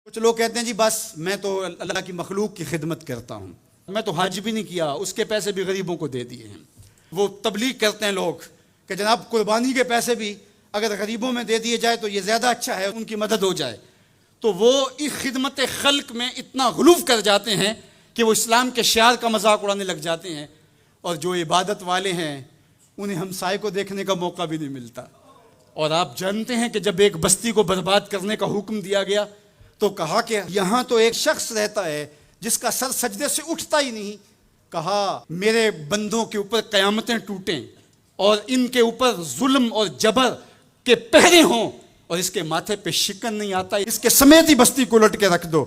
کچھ لوگ کہتے ہیں جی بس میں تو اللہ کی مخلوق کی خدمت کرتا ہوں، میں تو حج بھی نہیں کیا، اس کے پیسے بھی غریبوں کو دے دیے ہیں۔ وہ تبلیغ کرتے ہیں لوگ کہ جناب قربانی کے پیسے بھی اگر غریبوں میں دے دیے جائے تو یہ زیادہ اچھا ہے، ان کی مدد ہو جائے۔ تو وہ اس خدمت خلق میں اتنا غلو کر جاتے ہیں کہ وہ اسلام کے شعار کا مذاق اڑانے لگ جاتے ہیں، اور جو عبادت والے ہیں انہیں ہمسائے کو دیکھنے کا موقع بھی نہیں ملتا۔ اور آپ جانتے ہیں کہ جب ایک بستی کو برباد کرنے کا حکم دیا گیا تو کہا کہ یہاں تو ایک شخص رہتا ہے جس کا سر سجدے سے اٹھتا ہی نہیں۔ کہا میرے بندوں کے اوپر قیامتیں ٹوٹیں اور ان کے اوپر ظلم اور جبر کے پہرے ہوں اور اس کے ماتھے پہ شکن نہیں آتا، اس کے سمیت ہی بستی کو لٹ کے رکھ دو۔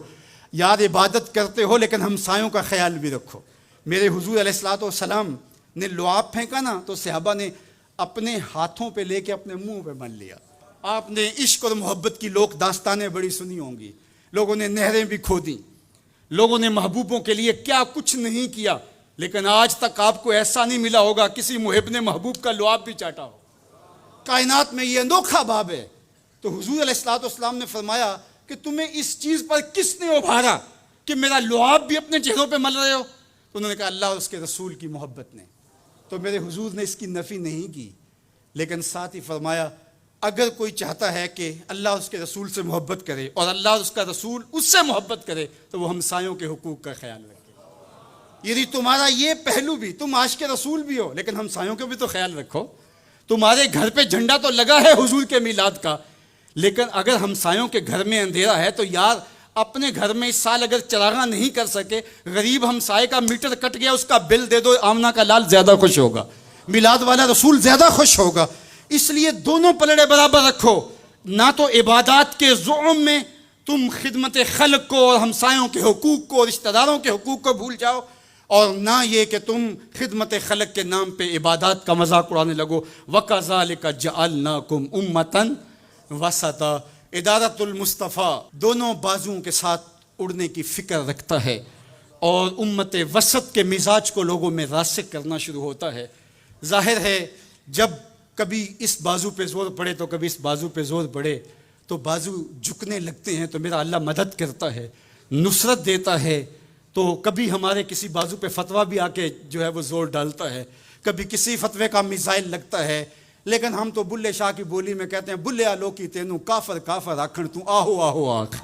یار عبادت کرتے ہو لیکن ہمسایوں کا خیال بھی رکھو۔ میرے حضور علیہ الصلوۃ والسلام نے لعاب پھینکا نا تو صحابہ نے اپنے ہاتھوں پہ لے کے اپنے منہ پہ مل لیا۔ آپ نے عشق اور محبت کی لوک داستانیں بڑی سنی ہوں گی، لوگوں نے نہریں بھی کھودیں، لوگوں نے محبوبوں کے لیے کیا کچھ نہیں کیا، لیکن آج تک آپ کو ایسا نہیں ملا ہوگا کسی محب نے محبوب کا لعاب بھی چاٹا ہو۔ کائنات میں یہ انوکھا باب ہے۔ تو حضور علیہ الصلوۃ والسلام نے فرمایا کہ تمہیں اس چیز پر کس نے ابھارا کہ میرا لعاب بھی اپنے چہروں پہ مل رہے ہو؟ تو انہوں نے کہا اللہ اور اس کے رسول کی محبت نے۔ تو میرے حضور نے اس کی نفی نہیں کی، لیکن ساتھ ہی فرمایا اگر کوئی چاہتا ہے کہ اللہ اس کے رسول سے محبت کرے اور اللہ اور اس کا رسول اس سے محبت کرے تو وہ ہمسایوں کے حقوق کا خیال رکھے۔ یعنی تمہارا یہ پہلو بھی، تم عاشق رسول بھی ہو لیکن ہمسایوں کا بھی تو خیال رکھو۔ تمہارے گھر پہ جھنڈا تو لگا ہے حضور کے میلاد کا، لیکن اگر ہمسایوں کے گھر میں اندھیرا ہے تو یار اپنے گھر میں اس سال اگر چراغاں نہیں کر سکے، غریب ہمسائے کا میٹر کٹ گیا اس کا بل دے دو، آمنہ کا لال زیادہ خوش ہوگا، میلاد والا رسول زیادہ خوش ہوگا۔ اس لیے دونوں پلڑے برابر رکھو، نہ تو عبادات کے زعم میں تم خدمت خلق کو اور ہمسایوں کے حقوق کو اور رشتہ داروں کے حقوق کو بھول جاؤ، اور نہ یہ کہ تم خدمت خلق کے نام پہ عبادات کا مذاق اڑانے لگو۔ وَكَذَلِكَ جَعَلْنَاكُمْ أُمَّةً وَسَطًا۔ ادارت المصطفیٰ دونوں بازوؤں کے ساتھ اڑنے کی فکر رکھتا ہے، اور امت وسط کے مزاج کو لوگوں میں راسخ کرنا شروع ہوتا ہے۔ ظاہر ہے جب کبھی اس بازو پہ زور پڑے تو کبھی اس بازو پہ زور پڑے تو بازو جھکنے لگتے ہیں، تو میرا اللہ مدد کرتا ہے، نصرت دیتا ہے۔ تو کبھی ہمارے کسی بازو پہ فتویٰ بھی آ کے جو ہے وہ زور ڈالتا ہے، کبھی کسی فتوے کا میزائل لگتا ہے، لیکن ہم تو بلے شاہ کی بولی میں کہتے ہیں بلے آلو کی تینوں کافر کافر آکھن تو آہو آہو آکھ۔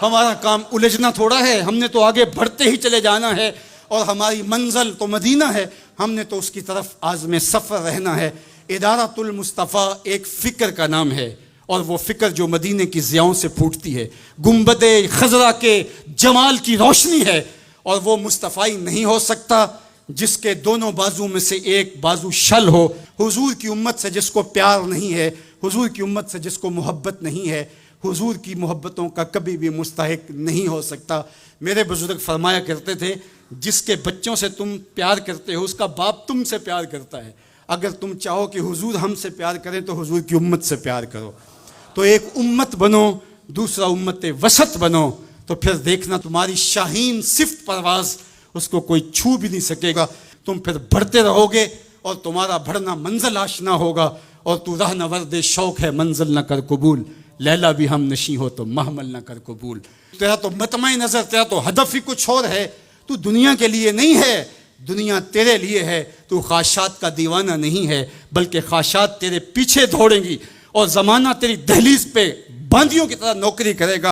ہمارا کام الجھنا تھوڑا ہے، ہم نے تو آگے بڑھتے ہی چلے جانا ہے، اور ہماری منزل تو مدینہ ہے، ہم نے تو اس کی طرف عازم سفر رہنا ہے۔ ادارت المصطفیٰ ایک فکر کا نام ہے، اور وہ فکر جو مدینے کی ضیاؤں سے پھوٹتی ہے، گنبد خضرا کے جمال کی روشنی ہے، اور وہ مصطفی نہیں ہو سکتا جس کے دونوں بازو میں سے ایک بازو شل ہو۔ حضور کی امت سے جس کو پیار نہیں ہے، حضور کی امت سے جس کو محبت نہیں ہے، حضور کی محبتوں کا کبھی بھی مستحق نہیں ہو سکتا۔ میرے بزرگ فرمایا کرتے تھے جس کے بچوں سے تم پیار کرتے ہو اس کا باپ تم سے پیار کرتا ہے۔ اگر تم چاہو کہ حضور ہم سے پیار کریں تو حضور کی امت سے پیار کرو۔ تو ایک امت بنو، دوسرا امت وسط بنو، تو پھر دیکھنا تمہاری شاہین صفت پرواز اس کو کوئی چھو بھی نہیں سکے گا۔ تم پھر بڑھتے رہو گے اور تمہارا بڑھنا منزل آشنا ہوگا، اور تو راہ نورد شوق ہے منزل نہ کر قبول، لیلا بھی ہم نشیں ہو تو محمل نہ کر قبول۔ تیرا تو مطمع نظر، تیرا تو ہدف ہی کچھ اور ہے، تو دنیا کے لیے نہیں ہے، دنیا تیرے لیے ہے۔ تو خواہشات کا دیوانہ نہیں ہے، بلکہ خواہشات تیرے پیچھے دوڑیں گی، اور زمانہ تیری دہلیز پہ باندیوں کی طرح نوکری کرے گا۔